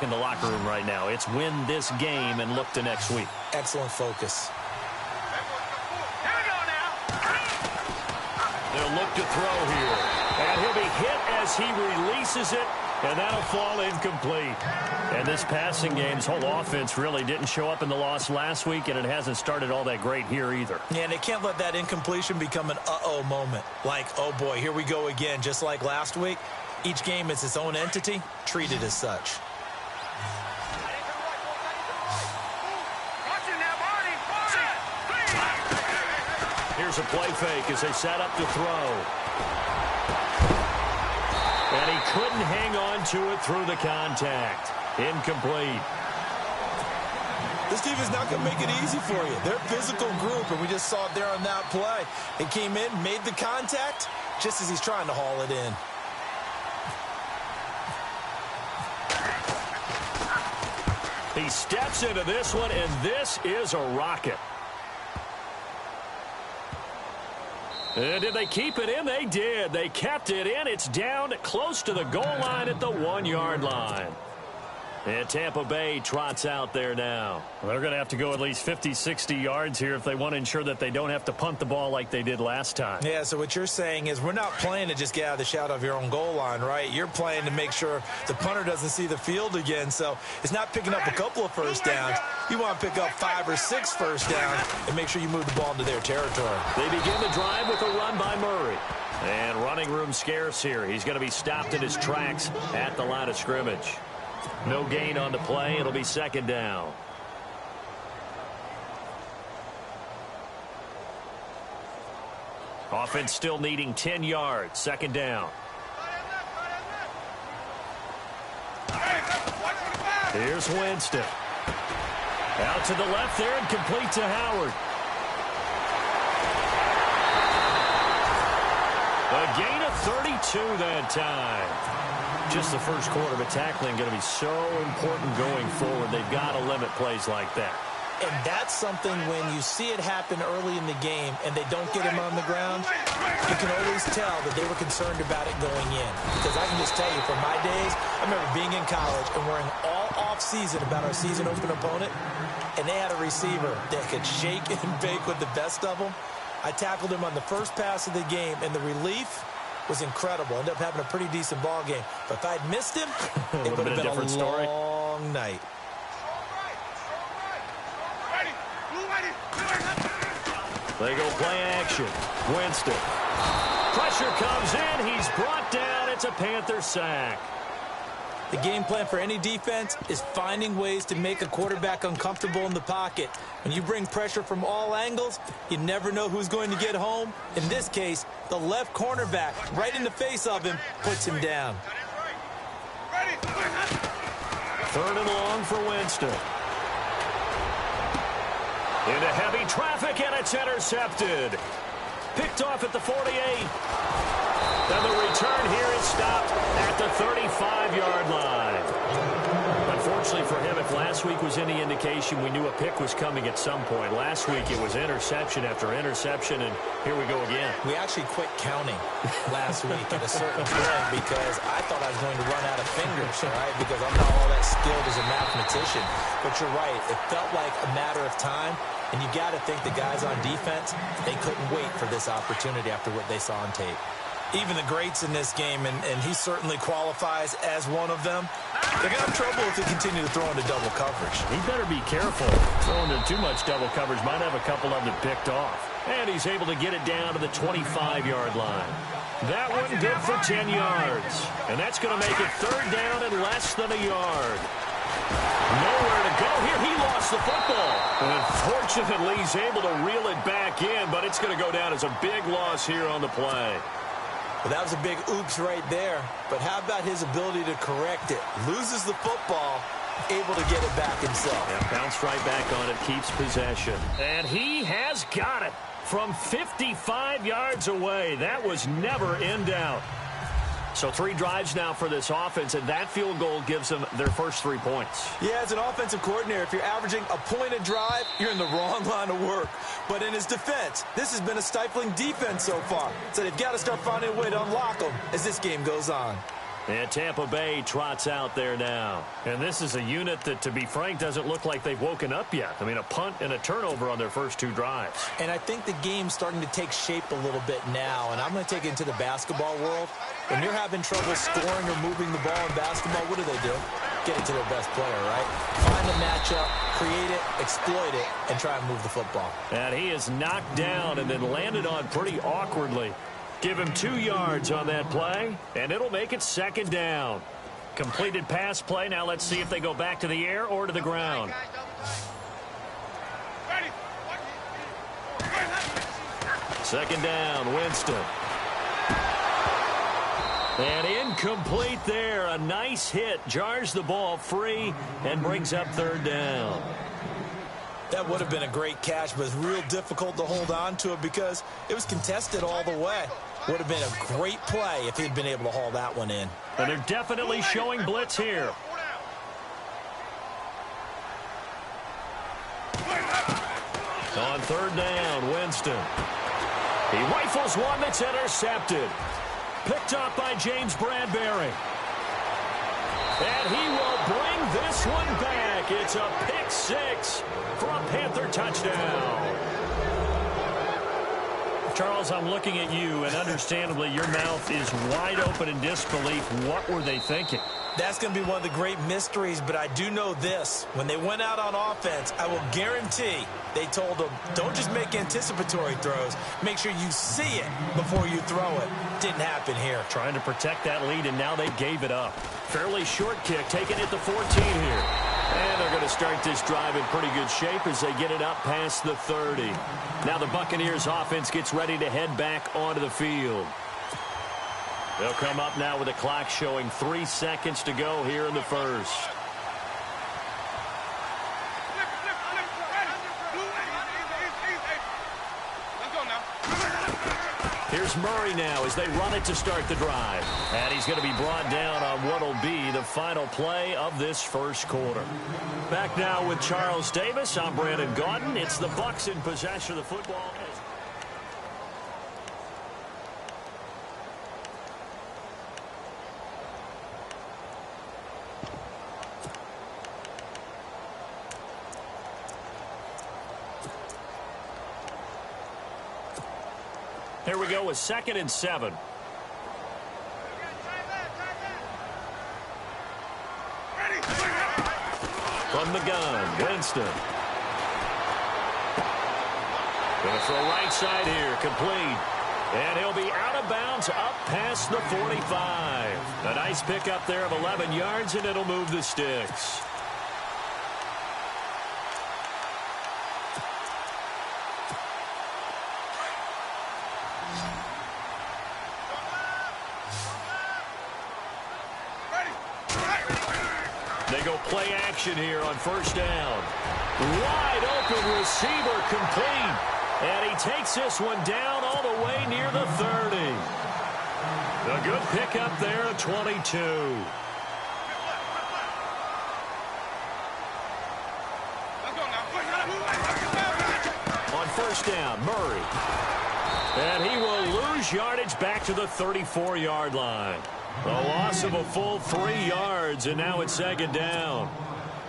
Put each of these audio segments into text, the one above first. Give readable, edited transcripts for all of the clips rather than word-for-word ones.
in the locker room right now. It's win this game and look to next week. Excellent focus. They'll look to throw here. And he'll be hit as he releases it, and that'll fall incomplete. And this passing game's whole offense really didn't show up in the loss last week, and it hasn't started all that great here either. Yeah, and they can't let that incompletion become an uh-oh moment. Like, oh boy, here we go again, just like last week. Each game is its own entity, treated as such. Here's a play fake as they set up to throw. And he couldn't hang on to it through the contact. Incomplete. This team is not going to make it easy for you. They're a physical group, and we just saw it there on that play. It came in, made the contact, just as he's trying to haul it in. He steps into this one, and this is a rocket. And did they keep it in? They did. They kept it in. It's down close to the goal line at the 1-yard line. And Tampa Bay trots out there now. Well, they're going to have to go at least 50, 60 yards here if they want to ensure that they don't have to punt the ball like they did last time. Yeah, so what you're saying is we're not playing to just get out of the shadow of your own goal line, right? You're playing to make sure the punter doesn't see the field again. So it's not picking up a couple of first downs. You want to pick up 5 or 6 first downs and make sure you move the ball into their territory. They begin the drive with a run by Murray. And running room scarce here. He's going to be stopped in his tracks at the line of scrimmage. No gain on the play. It'll be second down. Offense still needing 10 yards. Second down. Here's Winston. Out to the left there and complete to Howard. A gain of 32 that time. Just the first quarter, but tackling going to be so important going forward. They've got to limit plays like that. And that's something when you see it happen early in the game and they don't get him on the ground, you can always tell that they were concerned about it going in. Because I can just tell you, from my days, I remember being in college and worrying all off-season about our season open opponent, and they had a receiver that could shake and bake with the best of them. I tackled him on the first pass of the game, and the relief was incredible. Ended up having a pretty decent ball game. But if I'd missed him, it would have been a long night. They go play action. Winston. Pressure comes in. He's brought down. It's a Panther sack. The game plan for any defense is finding ways to make a quarterback uncomfortable in the pocket. When you bring pressure from all angles, you never know who's going to get home. In this case, the left cornerback, right in the face of him, puts him down. Third and long for Winston. Into heavy traffic, and it's intercepted. Picked off at the 48. And the return here is stopped at the 35-yard line. Unfortunately for him, if last week was any indication, we knew a pick was coming at some point. Last week it was interception after interception, and here we go again. We actually quit counting last week at a certain point because I thought I was going to run out of fingers, right? Because I'm not all that skilled as a mathematician. But you're right. It felt like a matter of time, and you got to think the guys on defense, they couldn't wait for this opportunity after what they saw on tape. Even the greats in this game, and he certainly qualifies as one of them, they're going to have trouble if they continue to throw into double coverage. He better be careful. Throwing into too much double coverage might have a couple of them picked off. And he's able to get it down to the 25-yard line. That one good for 10 yards. And that's going to make it third down and less than a yard. Nowhere to go here. He lost the football. And unfortunately, he's able to reel it back in, but it's going to go down as a big loss here on the play. Well, that was a big oops right there. But how about his ability to correct it? Loses the football, able to get it back himself. Yeah, bounced right back on it, keeps possession. And he has got it from 55 yards away. That was never in doubt. So 3 drives now for this offense, and that field goal gives them their first 3 points. Yeah, as an offensive coordinator, if you're averaging a point a drive, you're in the wrong line of work. But in his defense, this has been a stifling defense so far. So they've got to start finding a way to unlock them as this game goes on. And Tampa Bay trots out there now. And this is a unit that, to be frank, doesn't look like they've woken up yet. I mean, a punt and a turnover on their first 2 drives. And I think the game's starting to take shape a little bit now. And I'm going to take it into the basketball world. When you're having trouble scoring or moving the ball in basketball, what do? Get it to their best player, right? Find the matchup, create it, exploit it, and try and move the football. And he is knocked down and then landed on pretty awkwardly. Give him 2 yards on that play, and it'll make it 2nd down. Completed pass play. Now let's see if they go back to the air or to the ground. Second down, Winston. And incomplete there. A nice hit. Jars the ball free and brings up 3rd down. That would have been a great catch, but it's real difficult to hold on to it because it was contested all the way. Would have been a great play if he'd been able to haul that one in. And they're definitely showing blitz here. On 3rd down, Winston. He rifles one that's intercepted. Picked up by James Bradbury. And he will bring this one back. It's a pick 6 for a Panther touchdown. Charles, I'm looking at you, and understandably, your mouth is wide open in disbelief. What were they thinking? That's going to be one of the great mysteries, but I do know this. When they went out on offense, I will guarantee they told them, don't just make anticipatory throws. Make sure you see it before you throw it. Didn't happen here. Trying to protect that lead, and now they gave it up. Fairly short kick, taking it to 14 here. And they're going to start this drive in pretty good shape as they get it up past the 30. Now the Buccaneers offense gets ready to head back onto the field. They'll come up now with the clock showing 3 seconds to go here in the first. Here's Murray now as they run it to start the drive. And he's going to be brought down on what will be the final play of this first quarter. Back now with Charles Davis. I'm Brandon Gaudin. It's the Bucs in possession of the football. Here we go with 2nd and 7. From the gun, Winston. Going to throw right side here, complete. And he'll be out of bounds up past the 45. A nice pickup there of 11 yards, and it'll move the sticks. They go play action here on 1st down. Wide open receiver, complete. And he takes this one down all the way near the 30. A good pickup there at 22. On 1st down, Murray. And he will lose yardage back to the 34-yard line. A loss of a full 3 yards, and now it's 2nd down.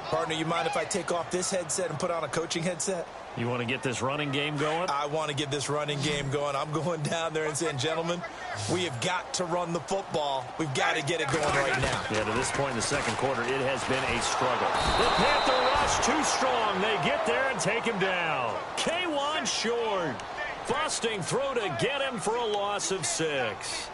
Partner, you mind if I take off this headset and put on a coaching headset? You want to get this running game going? I want to get this running game going. I'm going down there and saying, gentlemen, we have got to run the football. We've got to get it going right now. Yeah, to this point in the 2nd quarter, it has been a struggle. The Panther rush too strong. They get there and take him down. K1 short. Busting through to get him for a loss of 6.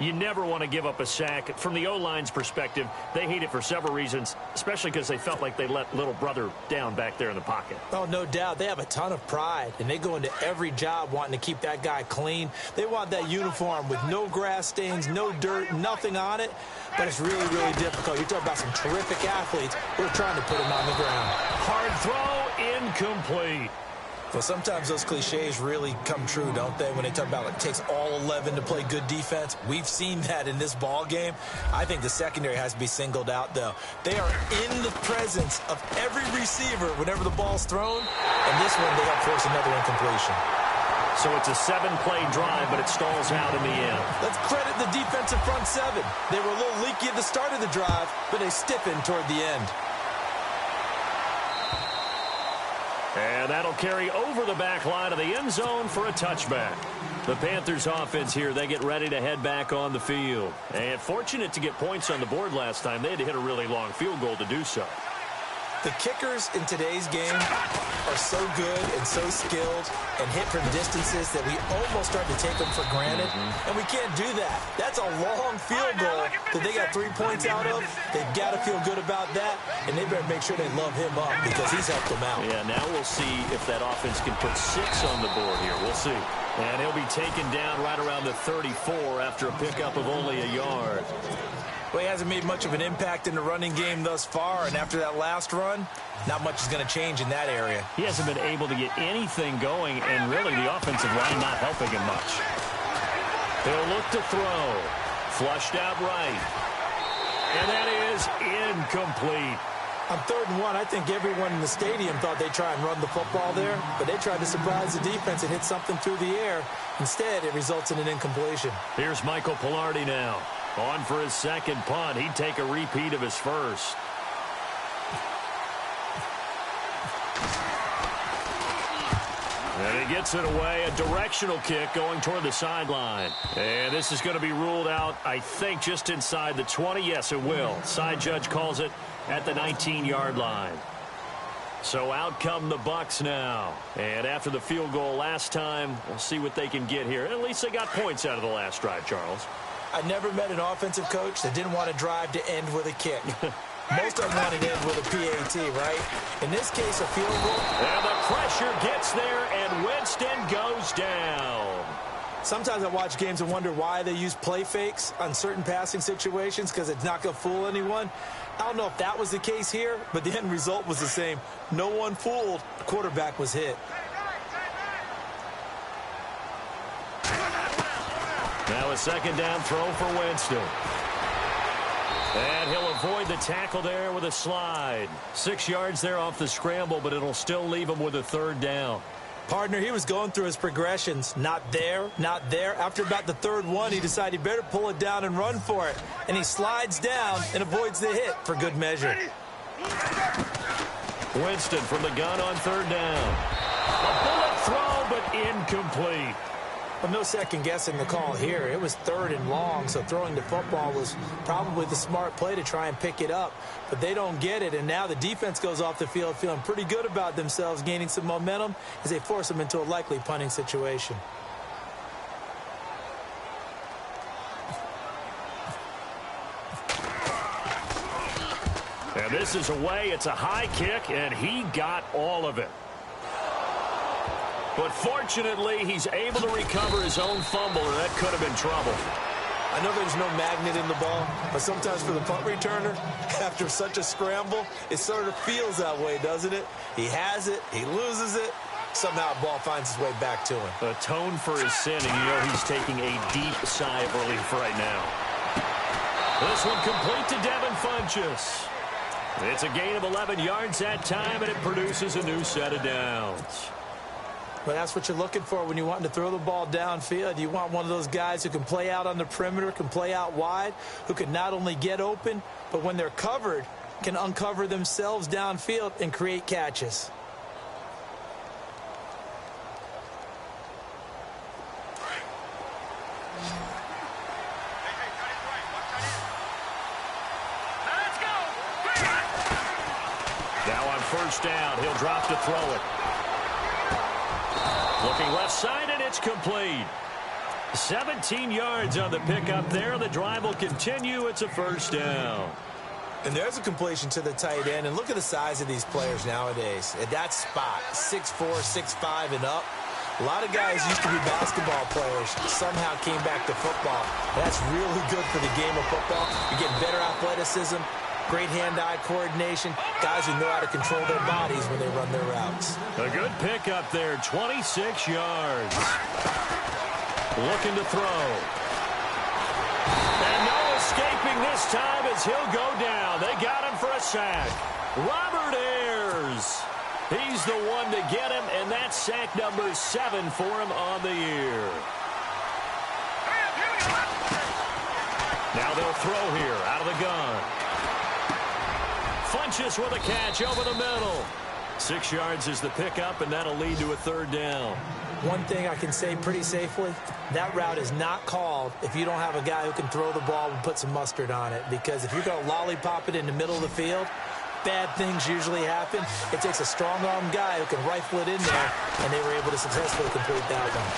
You never want to give up a sack. From the O-line's perspective, they hate it for several reasons, especially because they felt like they let little brother down back there in the pocket. Oh, no doubt. They have a ton of pride, and they go into every job wanting to keep that guy clean. They want that uniform with no grass stains, no dirt, nothing on it, but it's really, really difficult. You're talking about some terrific athletes who are trying to put him on the ground. Hard throw, incomplete. Well, sometimes those cliches really come true, don't they, when they talk about it takes all 11 to play good defense. We've seen that in this ball game. I think the secondary has to be singled out, though. They are in the presence of every receiver whenever the ball's thrown, and this one they help force another incompletion. So it's a 7-play drive, but it stalls out in the end. Let's credit the defensive front seven. They were a little leaky at the start of the drive, but they stiffened toward the end. And that'll carry over the back line of the end zone for a touchback. The Panthers offense here, they get ready to head back on the field. And fortunate to get points on the board last time. They had to hit a really long field goal to do so. The kickers in today's game are so good and so skilled and hit from distances that we almost start to take them for granted. And we can't do that. That's a long field goal that they got 3 points out of. They've got to feel good about that, and they better make sure they love him up because he's helped them out. Yeah, now we'll see if that offense can put 6 on the board here. We'll see. And he'll be taken down right around the 34 after a pickup of only a yard. Well, he hasn't made much of an impact in the running game thus far, and after that last run, not much is going to change in that area. He hasn't been able to get anything going, and really the offensive line not helping him much. He'll look to throw. Flushed out right. And that is incomplete. On 3rd and 1, I think everyone in the stadium thought they'd try and run the football there, but they tried to surprise the defense and hit something through the air. Instead, it results in an incompletion. Here's Michael Pilardi now. On for his second punt. He'd take a repeat of his first. And he gets it away. A directional kick going toward the sideline. And this is going to be ruled out, I think, just inside the 20. Yes, it will. Side judge calls it at the 19-yard line. So out come the Bucs now. And after the field goal last time, we'll see what they can get here. At least they got points out of the last drive, Charles. I never met an offensive coach that didn't want to drive to end with a kick. Most of them wanted to end with a PAT, right? In this case, a field goal. And the pressure gets there, and Winston goes down. Sometimes I watch games and wonder why they use play fakes on certain passing situations because it's not going to fool anyone. I don't know if that was the case here, but the end result was the same. No one fooled. The quarterback was hit. Now a second down throw for Winston. And he'll avoid the tackle there with a slide. 6 yards there off the scramble, but it'll still leave him with a 3rd down. Partner, he was going through his progressions. Not there, not there. After about the 3rd one, he decided he better pull it down and run for it. And he slides down and avoids the hit for good measure. Winston from the gun on 3rd down. A bullet throw, but incomplete. Well, no second guessing the call here. It was 3rd and long, so throwing the football was probably the smart play to try and pick it up. But they don't get it, and now the defense goes off the field feeling pretty good about themselves, gaining some momentum as they force them into a likely punting situation. And this is away. It's a high kick, and he got all of it. But fortunately, he's able to recover his own fumble, and that could have been trouble. I know there's no magnet in the ball, but sometimes for the punt returner, after such a scramble, it sort of feels that way, doesn't it? He has it, he loses it, somehow the ball finds its way back to him. Atone for his sin, and you know he's taking a deep sigh of relief right now. This one complete to Devin Funchess. It's a gain of 11 yards that time, and it produces a new set of downs. But that's what you're looking for when you're wanting to throw the ball downfield. You want one of those guys who can play out on the perimeter, can play out wide, who can not only get open, but when they're covered, can uncover themselves downfield and create catches. Now on 1st down, he'll drop to throw it. Looking left side, and it's complete. 17 yards on the pickup there. The drive will continue. It's a 1st down. And there's a completion to the tight end. And look at the size of these players nowadays. At that spot, 6'4", 6'5", and up. A lot of guys used to be basketball players, somehow came back to football. That's really good for the game of football. You get better athleticism, great hand-eye coordination, guys who know how to control their bodies when they run their routes. A good pickup there, 26 yards. Looking to throw. And no escaping this time as he'll go down. They got him for a sack. Robert Ayers. He's the one to get him, and that's sack number 7 for him on the year. Now they'll throw here out of the gun. Funches with a catch over the middle. 6 yards is the pickup, and that'll lead to a 3rd down. One thing I can say pretty safely, that route is not called if you don't have a guy who can throw the ball and put some mustard on it. Because if you're going to lollipop it in the middle of the field, bad things usually happen. It takes a strong-arm guy who can rifle it in there, and they were able to successfully complete that one.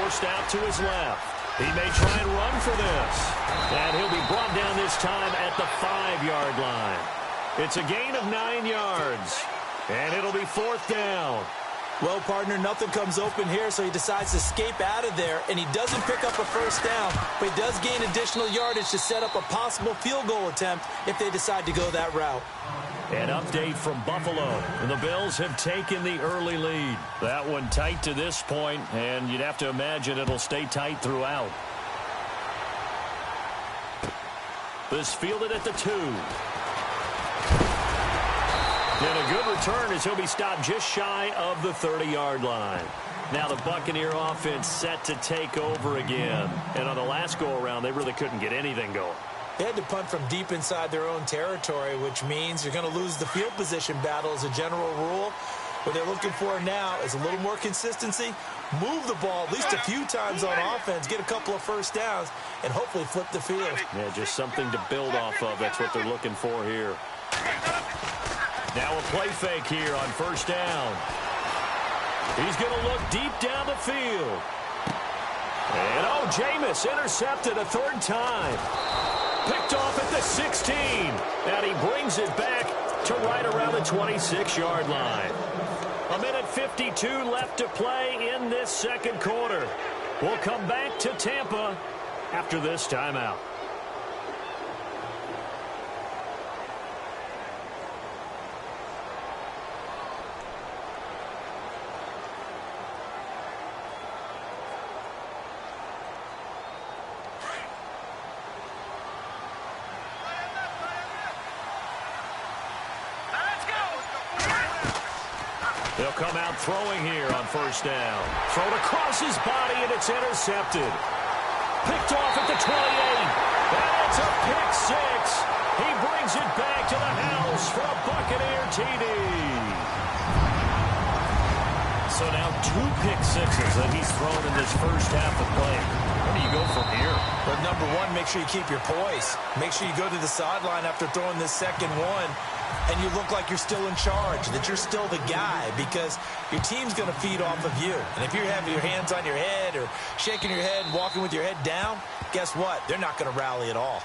Forced out to his left. He may try and run for this. And he'll be brought down this time at the 5-yard line. It's a gain of 9 yards. And it'll be 4th down. Well, partner, nothing comes open here, so he decides to escape out of there, and he doesn't pick up a 1st down, but he does gain additional yardage to set up a possible field goal attempt if they decide to go that route. An update from Buffalo. The Bills have taken the early lead. That one tight to this point, and you'd have to imagine it'll stay tight throughout. This fielded at the 2. And a good return as he'll be stopped just shy of the 30-yard line. Now the Buccaneer offense set to take over again. And on the last go-around, they really couldn't get anything going. They had to punt from deep inside their own territory, which means you're going to lose the field position battle as a general rule. What they're looking for now is a little more consistency, move the ball at least a few times on offense, get a couple of 1st downs, and hopefully flip the field. Yeah, just something to build off of. That's what they're looking for here. Now a play fake here on 1st down. He's going to look deep down the field. And, Jameis intercepted a 3rd time. Picked off at the 16. And he brings it back to right around the 26-yard line. 1:52 left to play in this 2nd quarter. We'll come back to Tampa after this timeout. They'll come out throwing here on 1st down. Thrown across his body, and it's intercepted. Picked off at the 28. And it's a pick 6. He brings it back to the house for a Buccaneer TD. So now 2 pick sixes that he's thrown in this first half of play. Where do you go from here? But number one, make sure you keep your poise. Make sure you go to the sideline after throwing this second one, and you look like you're still in charge, that you're still the guy, because your team's going to feed off of you. And if you're having your hands on your head or shaking your head and walking with your head down, guess what? They're not going to rally at all.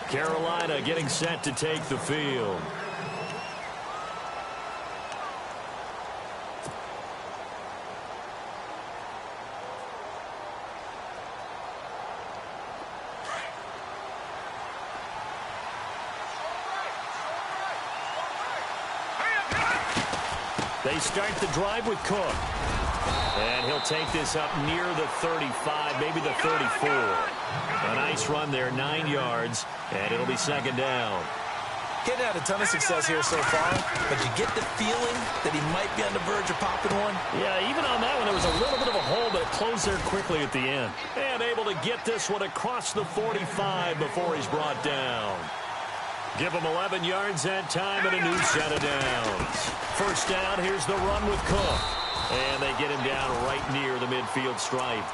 Carolina getting set to take the field. They start the drive with Cook. And he'll take this up near the 35, maybe the 34. A nice run there, 9 yards, and it'll be 2nd down. Getting had a ton of success here so far, but you get the feeling that he might be on the verge of popping one. Yeah, even on that one, there was a little bit of a hole, but it closed there quickly at the end. And able to get this one across the 45 before he's brought down. Give him 11 yards that time and a new set of downs. 1st down, here's the run with Cook. And they get him down right near the midfield stripe.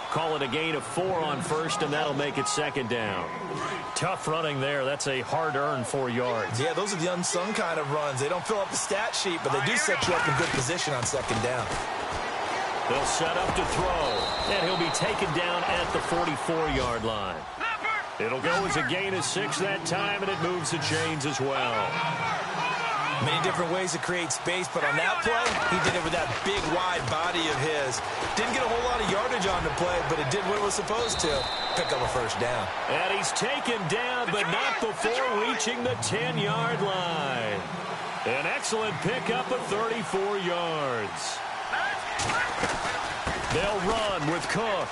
Call it a gain of 4 on 1st, and that'll make it 2nd down. Tough running there. That's a hard-earned 4 yards. Yeah, those are the unsung kind of runs. They don't fill up the stat sheet, but they do set you up in good position on 2nd down. They'll set up to throw, and he'll be taken down at the 44-yard line. It'll go as a gain of 6 that time, and it moves the chains as well. Many different ways to create space, but on that play, he did it with that big, wide body of his. Didn't get a whole lot of yardage on the play, but it did what it was supposed to. Pick up a 1st down. And he's taken down, but not before reaching the 10-yard line. An excellent pickup of 34 yards. They'll run with Cook.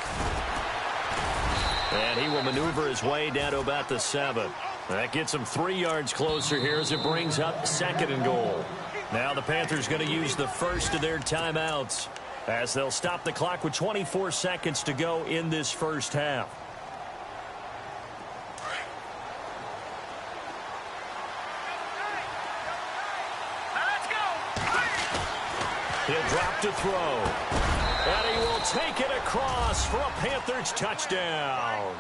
And he will maneuver his way down to about the 7. That gets him 3 yards closer here as it brings up 2nd and goal. Now the Panthers going to use the first of their timeouts as they'll stop the clock with 24 seconds to go in this first half. He'll drop to throw. And he will take it across for a Panthers touchdown.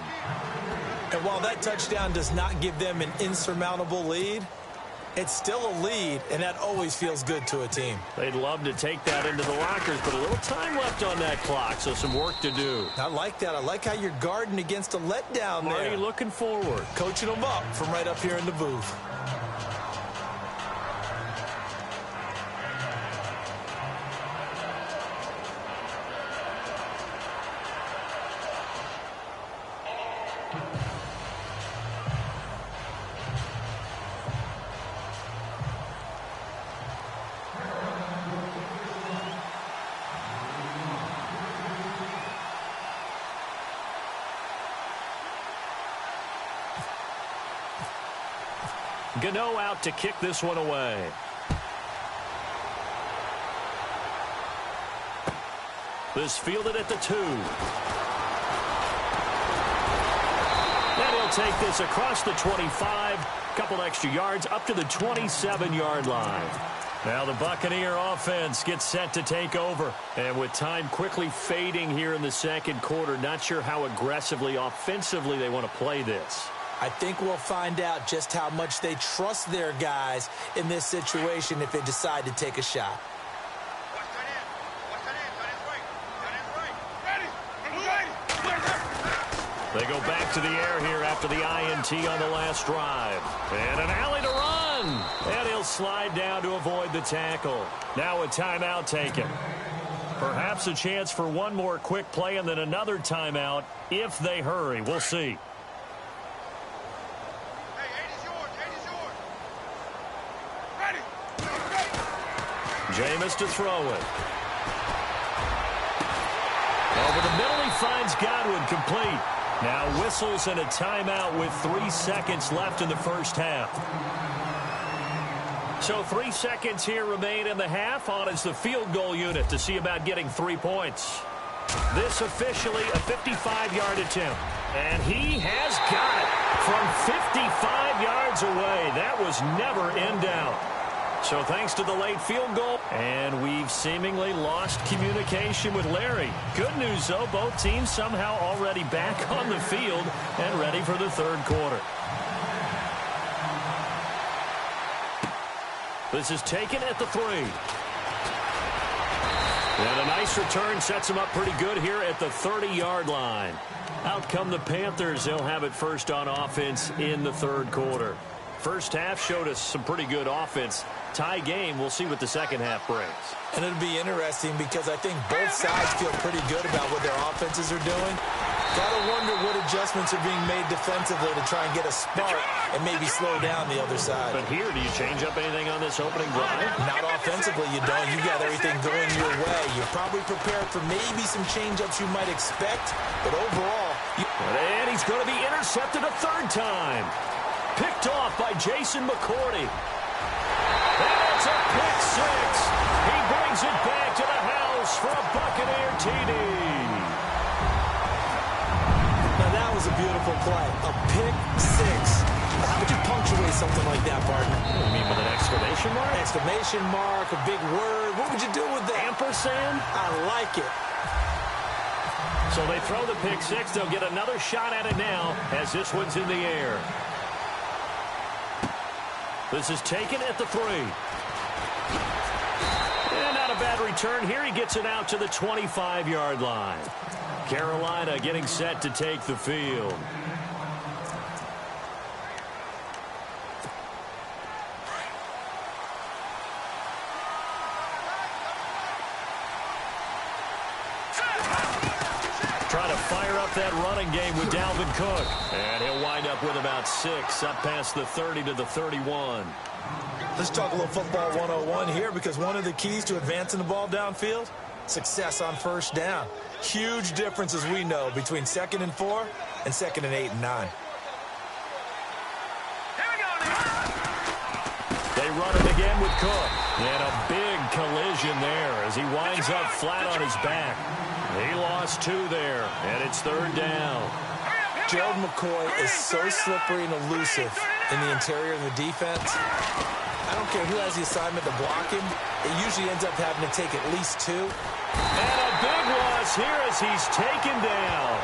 And while that touchdown does not give them an insurmountable lead, it's still a lead, and that always feels good to a team. They'd love to take that into the lockers, but a little time left on that clock, so some work to do. I like that. I like how you're guarding against a letdown there. Already looking forward. Coaching them up from right up here in the booth. Gano out to kick this one away. This fielded at the 2. And he'll take this across the 25. Couple extra yards up to the 27-yard line. Now the Buccaneer offense gets set to take over. And with time quickly fading here in the second quarter, not sure how aggressively offensively they want to play this. I think we'll find out just how much they trust their guys in this situation if they decide to take a shot. They go back to the air here after the INT on the last drive. And an alley to run. And he'll slide down to avoid the tackle. Now a timeout taken. Perhaps a chance for one more quick play and then another timeout if they hurry. We'll see. Jameis to throw it. Over the middle, he finds Godwin complete. Now whistles and a timeout with 3 seconds left in the first half. So 3 seconds here remain in the half. On is the field goal unit to see about getting 3 points. This officially a 55-yard attempt. And he has got it from 55 yards away. That was never in doubt. So thanks to the late field goal, and we've seemingly lost communication with Larry. Good news, though, both teams somehow already back on the field and ready for the third quarter. This is taken at the 3. And a nice return sets him up pretty good here at the 30-yard line. Out come the Panthers. They'll have it first on offense in the third quarter. First half showed us some pretty good offense. Tie game, we'll see what the second half brings. And it'll be interesting because I think both sides feel pretty good about what their offenses are doing. Gotta wonder what adjustments are being made defensively to try and get a spark and maybe slow down the other side. But here, do you change up anything on this opening drive? Not offensively, you don't. You got everything going your way. You're probably prepared for maybe some change-ups you might expect, but overall... And he's going to be intercepted a third time. Picked off by Jason McCourty. And it's a pick 6. He brings it back to the house for a Buccaneer TD. Now that was a beautiful play. A pick 6. How would you punctuate something like that, partner? You mean with an exclamation mark? Exclamation mark, a big word. What would you do with that? Ampersand? I like it. So they throw the pick 6. They'll get another shot at it now as this one's in the air. This is taken at the 3. And not a bad return here. He gets it out to the 25-yard line. Carolina getting set to take the field. Trying to fire up that running game with Dalvin Cook. And he'll wind up with about 6, up past the 30 to the 31. Let's talk a little football 101 here, because one of the keys to advancing the ball downfield, success on first down. Huge difference, as we know, between 2nd and 4 and 2nd and 8 and 9. They run it again with Cook. And a big collision there as he winds up flat on his back. He lost 2 there, and it's 3rd down. Gerald McCoy is so slippery and elusive in the interior of the defense. I don't care who has the assignment to block him. It usually ends up having to take at least 2. And a big loss here as he's taken down.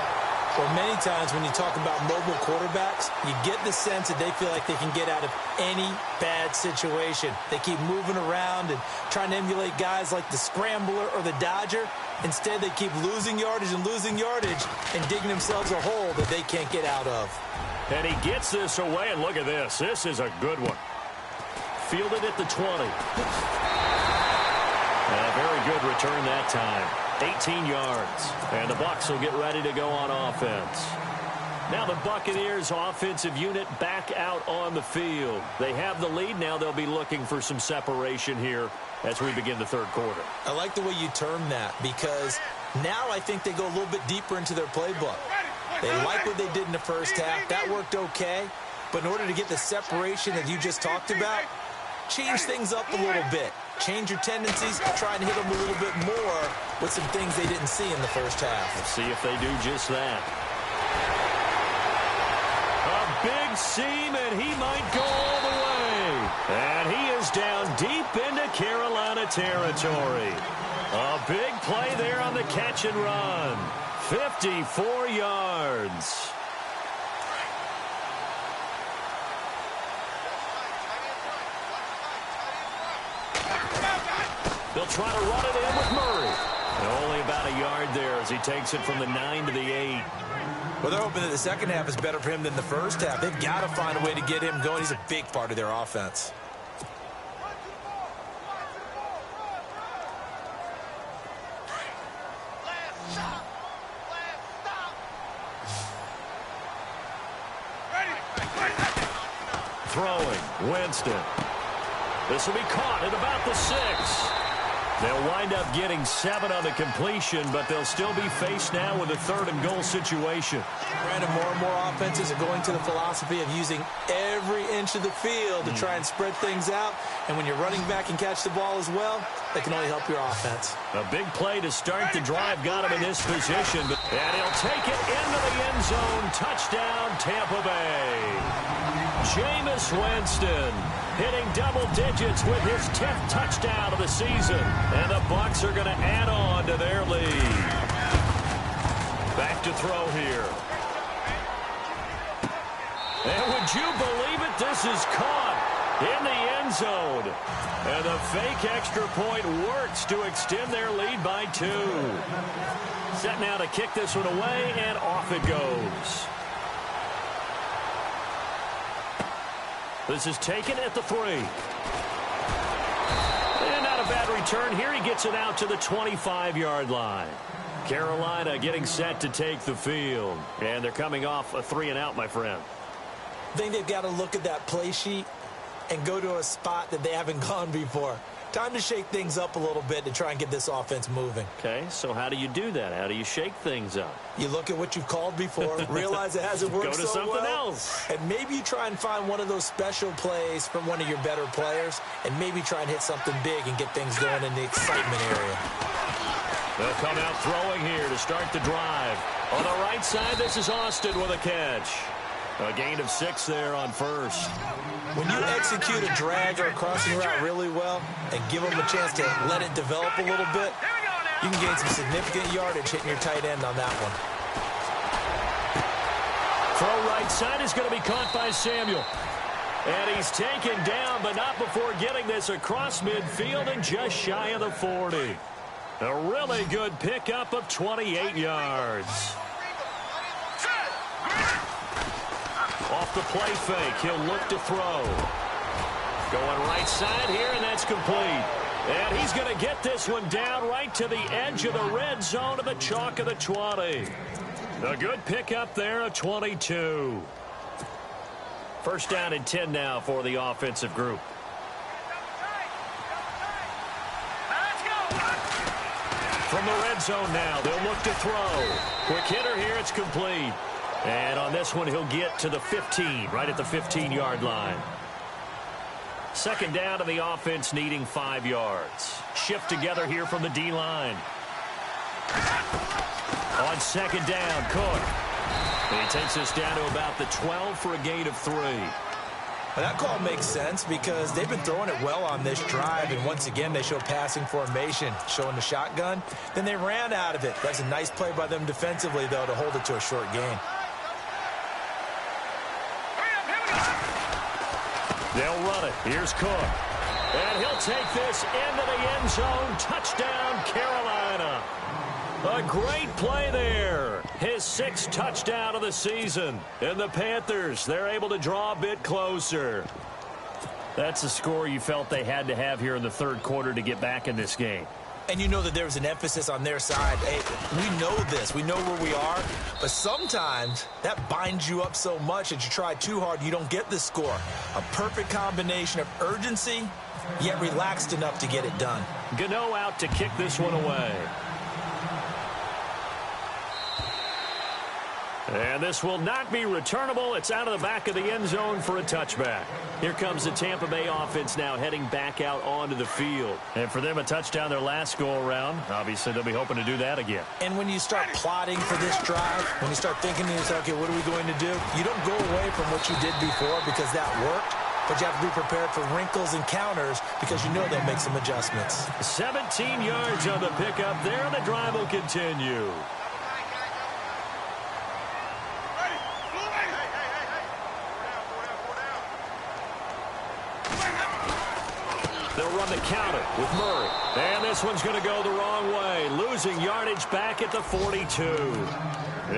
Well, many times when you talk about mobile quarterbacks, you get the sense that they feel like they can get out of any bad situation. They keep moving around and trying to emulate guys like the Scrambler or the Dodger. Instead, they keep losing yardage and digging themselves a hole that they can't get out of. And he gets this away, and look at this. This is a good one. Fielded at the 20. A very good return that time. 18 yards. And the Bucs will get ready to go on offense. Now the Buccaneers offensive unit back out on the field. They have the lead. Now they'll be looking for some separation here as we begin the 3rd quarter. I like the way you term that because now I think they go a little bit deeper into their playbook. They like what they did in the first half. That worked okay. But in order to get the separation that you just talked about, change things up a little bit. Change your tendencies, try and hit them a little bit more with some things they didn't see in the first half. We'll see if they do just that. A big seam, and he might go all the way. And he is down deep into Carolina territory. A big play there on the catch and run. 54 yards. They'll try to run it in with Murray. And only about a yard there as he takes it from the 9 to the 8. Well, they're hoping that the second half is better for him than the first half. They've got to find a way to get him going. He's a big part of their offense. Throwing, Winston. This will be caught at about the 6. They'll wind up getting 7 on the completion, but they'll still be faced now with a 3rd and goal situation. Brandon, more and more offenses are going to the philosophy of using every inch of the field to try and spread things out. And when you're running back and catch the ball as well, that can only help your offense. A big play to start the drive got him in this position. And he'll take it into the end zone. Touchdown, Tampa Bay. Jameis Winston hitting double digits with his 10th touchdown of the season. And the Bucs are going to add on to their lead. Back to throw here. And would you believe it? This is caught in the end zone. And the fake extra point works to extend their lead by 2. Set now to kick this one away, and off it goes. This is taken at the 3. And not a bad return here. He gets it out to the 25-yard line. Carolina getting set to take the field. And they're coming off a 3-and-out, my friend. I think they've got to look at that play sheet and go to a spot that they haven't gone before. Time to shake things up a little bit to try and get this offense moving. Okay, so how do you do that? How do you shake things up? You look at what you've called before, realize it hasn't worked so well. Go to something else. And maybe you try and find one of those special plays from one of your better players, and maybe try and hit something big and get things going in the excitement area. They'll come out throwing here to start the drive. On the right side, this is Austin with a catch. A gain of 6 there on first. When you execute a drag or a crossing route really well and give them a chance to let it develop a little bit, you can gain some significant yardage hitting your tight end on that one. Throw right side is going to be caught by Samuel. And he's taken down, but not before getting this across midfield and just shy of the 40. A really good pickup of 28 yards. Off the play fake, he'll look to throw. Going right side here, and that's complete. And he's going to get this one down right to the edge of the red zone of the chalk of the 20. A good pickup there of 22. First down and 10 now for the offensive group. From the red zone now, they'll look to throw. Quick hitter here, it's complete. And on this one, he'll get to the 15, right at the 15-yard line. Second down to the offense needing 5 yards. Shift together here from the D-line. On second down, Cook. He takes us down to about the 12 for a gain of 3. Well, that call makes sense because they've been throwing it well on this drive, and once again they show passing formation, showing the shotgun. Then they ran out of it. That's a nice play by them defensively, though, to hold it to a short gain. They'll run it. Here's Cook. And he'll take this into the end zone. Touchdown, Carolina. A great play there. His 6th touchdown of the season. And the Panthers, they're able to draw a bit closer. That's a score you felt they had to have here in the third quarter to get back in this game. And you know that there was an emphasis on their side. Hey, we know this. We know where we are. But sometimes that binds you up so much that you try too hard, you don't get the score. A perfect combination of urgency, yet relaxed enough to get it done. Gano out to kick this one away. And this will not be returnable. It's out of the back of the end zone for a touchback. Here comes the Tampa Bay offense now heading back out onto the field. And for them, a touchdown their last go-around. Obviously, they'll be hoping to do that again. And when you start plotting for this drive, when you start thinking to yourself, okay, what are we going to do? You don't go away from what you did before because that worked. But you have to be prepared for wrinkles and counters because you know they'll make some adjustments. 17 yards on the pickup there, and the drive will continue. They'll run the counter with Murray. And this one's going to go the wrong way. Losing yardage back at the 42.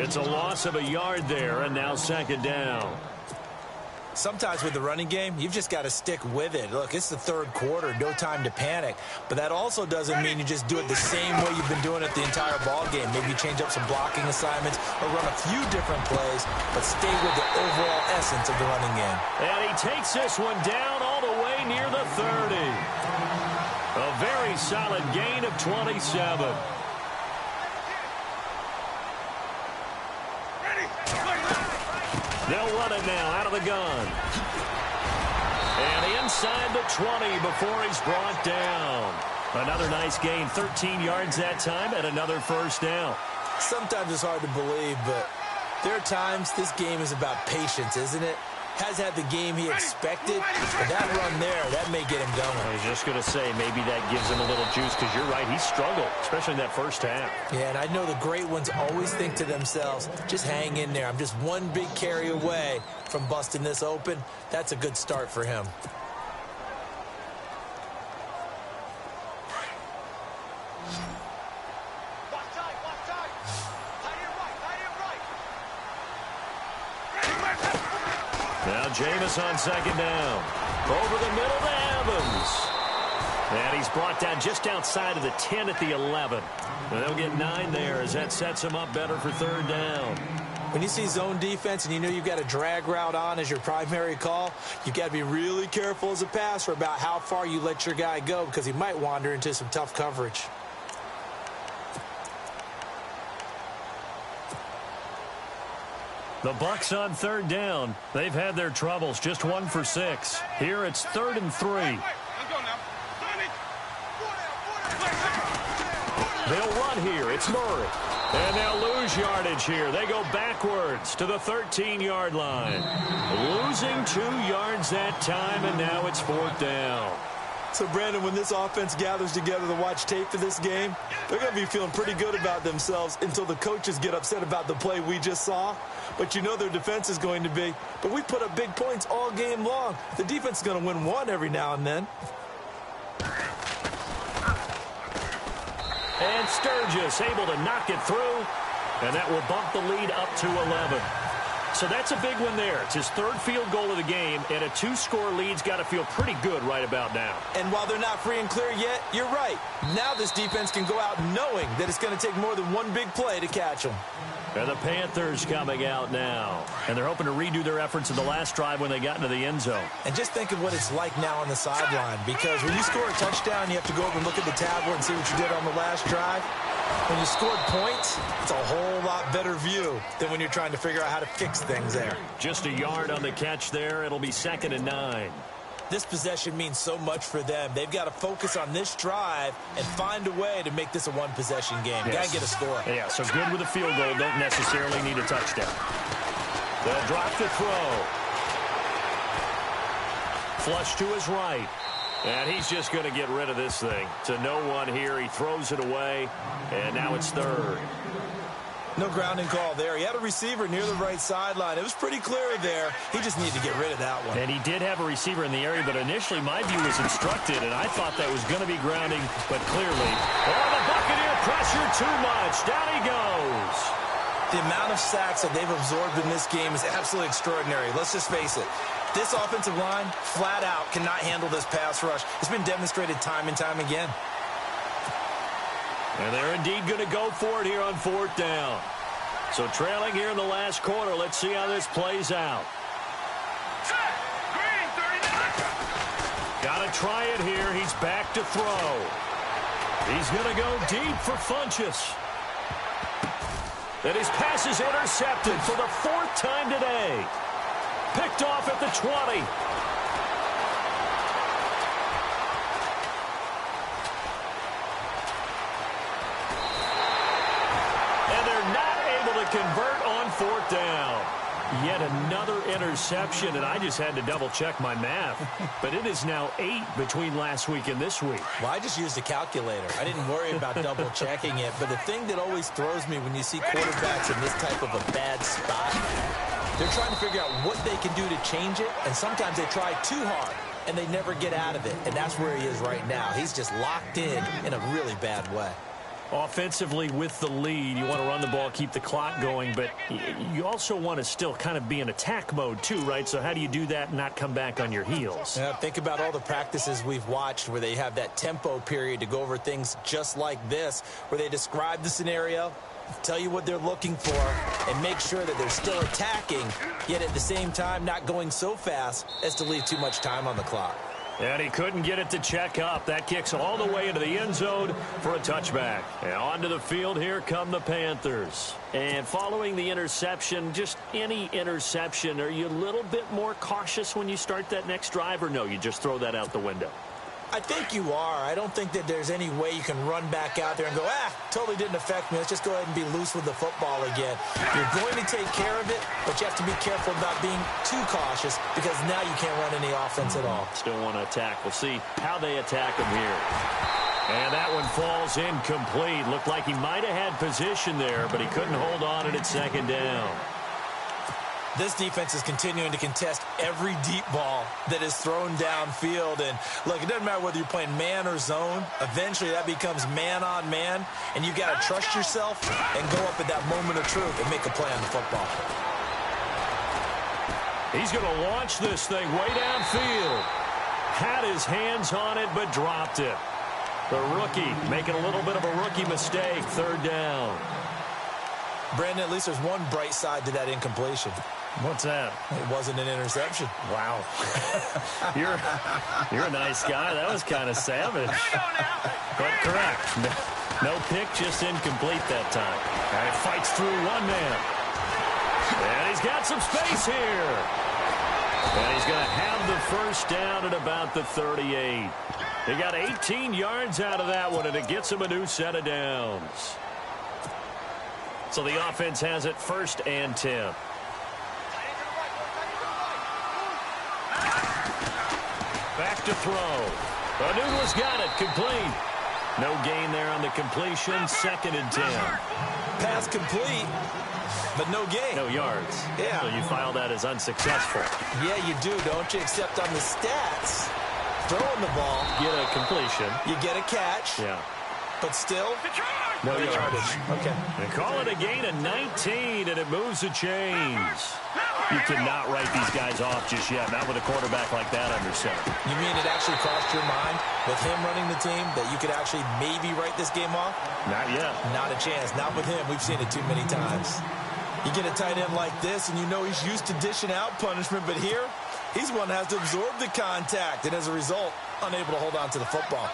It's a loss of a yard there, and now second down. Sometimes with the running game, you've just got to stick with it. Look, it's the third quarter, no time to panic. But that also doesn't mean you just do it the same way you've been doing it the entire ball game. Maybe you change up some blocking assignments or run a few different plays, but stay with the overall essence of the running game. And he takes this one down all the way near the 30. A very solid gain of 27. They'll run it now out of the gun. And inside the 20 before he's brought down. Another nice gain, 13 yards that time, and another first down. Sometimes it's hard to believe, but there are times this game is about patience, isn't it? Has had the game he expected, but that run there, that may get him going. I was just going to say, maybe that gives him a little juice, because you're right, he struggled, especially in that first half. Yeah, and I know the great ones always think to themselves, just hang in there. I'm just one big carry away from busting this open. That's a good start for him. Now Jameis on second down. Over the middle to Evans. And he's brought down just outside of the 10 at the 11. And they'll get 9 there as that sets him up better for third down. When you see zone defense and you know you've got a drag route on as your primary call, you've got to be really careful as a passer about how far you let your guy go because he might wander into some tough coverage. The Bucs on third down. They've had their troubles, just 1 for 6. Here it's 3rd and 3. They'll run here. It's Murray. And they'll lose yardage here. They go backwards to the 13-yard line. Losing 2 yards that time, and now it's 4th down. So, Brandon, when this offense gathers together to watch tape for this game, they're going to be feeling pretty good about themselves until the coaches get upset about the play we just saw. But you know their defense is going to be. But we put up big points all game long. The defense is going to win one every now and then. And Sturgis able to knock it through. And that will bump the lead up to 11. So that's a big one there. It's his 3rd field goal of the game, and a 2-score lead's got to feel pretty good right about now. And while they're not free and clear yet, you're right. Now this defense can go out knowing that it's going to take more than one big play to catch them. And the Panthers coming out now. And they're hoping to redo their efforts in the last drive when they got into the end zone. And just think of what it's like now on the sideline. Because when you score a touchdown, you have to go over and look at the tablet and see what you did on the last drive. When you scored points, it's a whole lot better view than when you're trying to figure out how to fix things there. Just a yard on the catch there. It'll be 2nd and 9. This possession means so much for them. They've got to focus on this drive and find a way to make this a one-possession game. Yes. Got to get a score. Yeah, so good with a field goal. Don't necessarily need a touchdown. They'll drop the throw. Flush to his right. And he's just going to get rid of this thing. To no one here. He throws it away. And now it's third. No grounding call there. He had a receiver near the right sideline. It was pretty clear there. He just needed to get rid of that one. And he did have a receiver in the area, but initially my view was instructed, and I thought that was going to be grounding, but clearly. Oh, the Buccaneer pressure too much. Down he goes. The amount of sacks that they've absorbed in this game is absolutely extraordinary. Let's just face it. This offensive line, flat out, cannot handle this pass rush. It's been demonstrated time and time again. And they're indeed going to go for it here on fourth down. So trailing here in the last quarter. Let's see how this plays out. Got to try it here. He's back to throw. He's going to go deep for Funchess. And his pass is intercepted for the fourth time today. Picked off at the 20. Convert on fourth down. Yet another interception, and I just had to double-check my math. But it is now 8 between last week and this week. Well, I just used a calculator. I didn't worry about double-checking it. But the thing that always throws me when you see quarterbacks in this type of a bad spot, they're trying to figure out what they can do to change it, and sometimes they try too hard, and they never get out of it. And that's where he is right now. He's just locked in a really bad way. Offensively with the lead, you want to run the ball, keep the clock going, but you also want to still kind of be in attack mode too, right? So how do you do that and not come back on your heels? Yeah, think about all the practices we've watched where they have that tempo period to go over things just like this, where they describe the scenario, tell you what they're looking for, and make sure that they're still attacking, yet at the same time not going so fast as to leave too much time on the clock. And he couldn't get it to check up. That kicks all the way into the end zone for a touchback. And onto the field, here come the Panthers. And following the interception, just any interception, are you a little bit more cautious when you start that next drive, or no, you just throw that out the window? I think you are. I don't think that there's any way you can run back out there and go, totally didn't affect me. Let's just go ahead and be loose with the football again. You're going to take care of it, but you have to be careful about being too cautious because now you can't run any offense at all. Still want to attack. We'll see how they attack him here. And that one falls incomplete. Looked like he might have had position there, but he couldn't hold on at second down. This defense is continuing to contest every deep ball that is thrown downfield. And, look, it doesn't matter whether you're playing man or zone. Eventually, that becomes man-on-man, and you've got to trust yourself and go up at that moment of truth and make a play on the football. He's going to launch this thing way downfield. Had his hands on it, but dropped it. The rookie making a little bit of a rookie mistake, third down. Brandon, at least there's one bright side to that incompletion. What's that? It wasn't an interception. Wow. You're a nice guy. That was kind of savage. But correct. No pick, just incomplete that time. And it fights through one man. And he's got some space here. And he's going to have the first down at about the 38. He got 18 yards out of that one, and it gets him a new set of downs. So the offense has it 1st and 10. Back to throw. Anunua's got it. Complete. No gain there on the completion. 2nd and 10. Pass complete, but no gain. No yards. Yeah. So you file that as unsuccessful. Yeah, you do, don't you? Except on the stats, throwing the ball. Get a completion. You get a catch. Yeah. But still, no yardage. Okay. And call it a gain of 19, and it moves the chains. You cannot write these guys off just yet, not with a quarterback like that under center. You mean it actually crossed your mind with him running the team that you could actually maybe write this game off? Not yet. Not a chance. Not with him. We've seen it too many times. You get a tight end like this, and you know he's used to dishing out punishment, but here, he's one that has to absorb the contact, and as a result, unable to hold on to the football.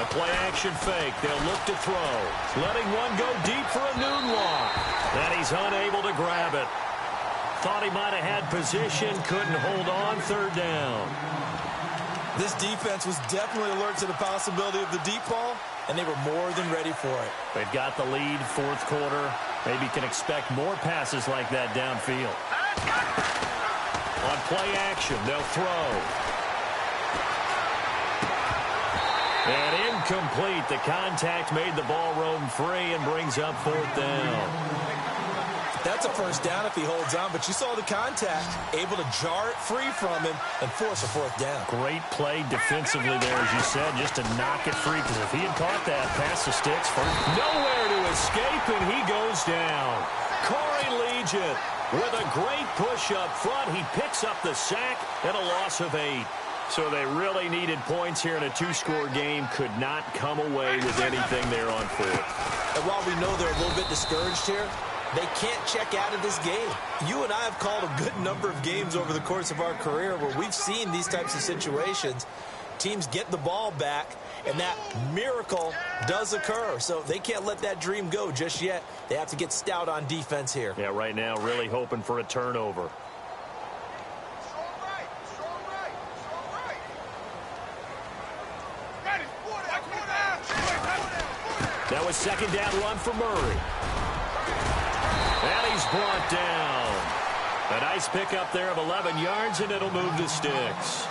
The play-action fake. They'll look to throw. Letting one go deep for a noon walk. And he's unable to grab it. Thought he might have had position, couldn't hold on, third down. This defense was definitely alert to the possibility of the deep ball, and they were more than ready for it. They've got the lead, fourth quarter. Maybe can expect more passes like that downfield. On play action, they'll throw. And incomplete. The contact made the ball roam free and brings up fourth down. That's a first down if he holds on, but you saw the contact, able to jar it free from him and force a fourth down. Great play defensively there, as you said, just to knock it free, because if he had caught that past the sticks, nowhere to escape, and he goes down. Corey Legent with a great push up front. He picks up the sack and a loss of 8. So they really needed points here in a two-score game. Could not come away with anything there on fourth. And while we know they're a little bit discouraged here, they can't check out of this game. You and I have called a good number of games over the course of our career where we've seen these types of situations. Teams get the ball back, and that miracle does occur. So they can't let that dream go just yet. They have to get stout on defense here. Yeah, right now really hoping for a turnover. That was second down run for Murray. And he's brought down. A nice pickup there of 11 yards, and it'll move the sticks.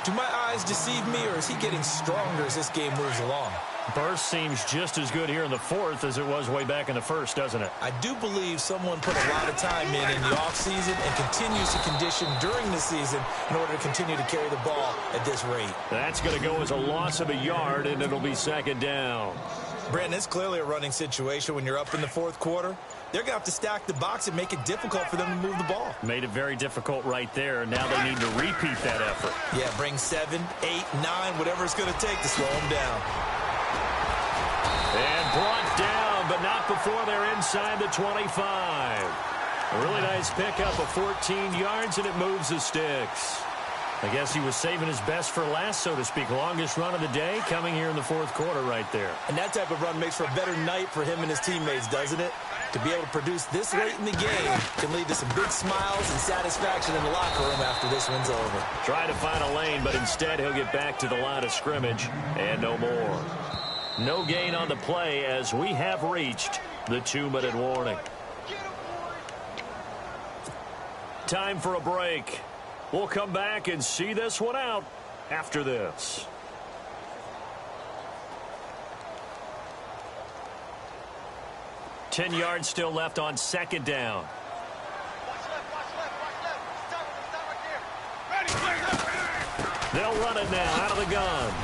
Do my eyes deceive me, or is he getting stronger as this game moves along? Burst seems just as good here in the fourth as it was way back in the first, doesn't it? I do believe someone put a lot of time in the offseason and continues to condition during the season in order to continue to carry the ball at this rate. That's going to go as a loss of a yard, and it'll be second down. Brandon, it's clearly a running situation when you're up in the fourth quarter. They're going to have to stack the box and make it difficult for them to move the ball. Made it very difficult right there. Now they need to repeat that effort. Yeah, bring 7, 8, 9, whatever it's going to take to slow them down. And brought down, but not before they're inside the 25. A really nice pickup of 14 yards, and it moves the sticks. I guess he was saving his best for last, so to speak. Longest run of the day coming here in the fourth quarter right there. And that type of run makes for a better night for him and his teammates, doesn't it? To be able to produce this late in the game can lead to some big smiles and satisfaction in the locker room after this one's over. Try to find a lane, but instead he'll get back to the line of scrimmage and no more. No gain on the play as we have reached the 2-minute warning. Time for a break. We'll come back and see this one out after this. Ten yards still left on second down. They'll run it now out of the gun.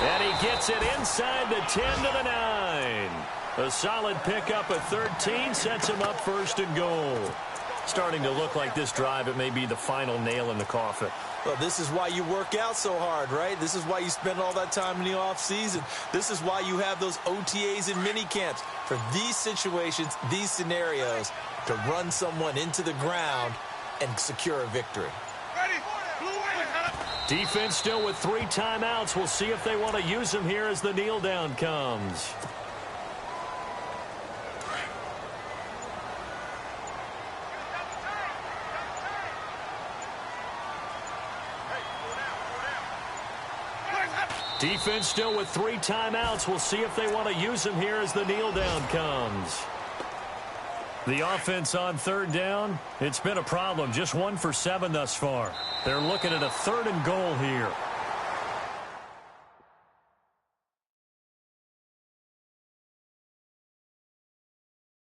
And he gets it inside the 10 to the 9. A solid pickup at 13 sets him up first and goal. Starting to look like this drive, it may be the final nail in the coffin. Well, this is why you work out so hard, right? This is why you spend all that time in the offseason. This is why you have those OTAs and mini camps for these situations, these scenarios, to run someone into the ground and secure a victory. Defense still with 3 timeouts. We'll see if they want to use them here as the kneel down comes. Defense still with 3 timeouts. We'll see if they want to use them here as the kneel down comes. The offense on third down, it's been a problem. Just 1 for 7 thus far. They're looking at a 3rd and goal here.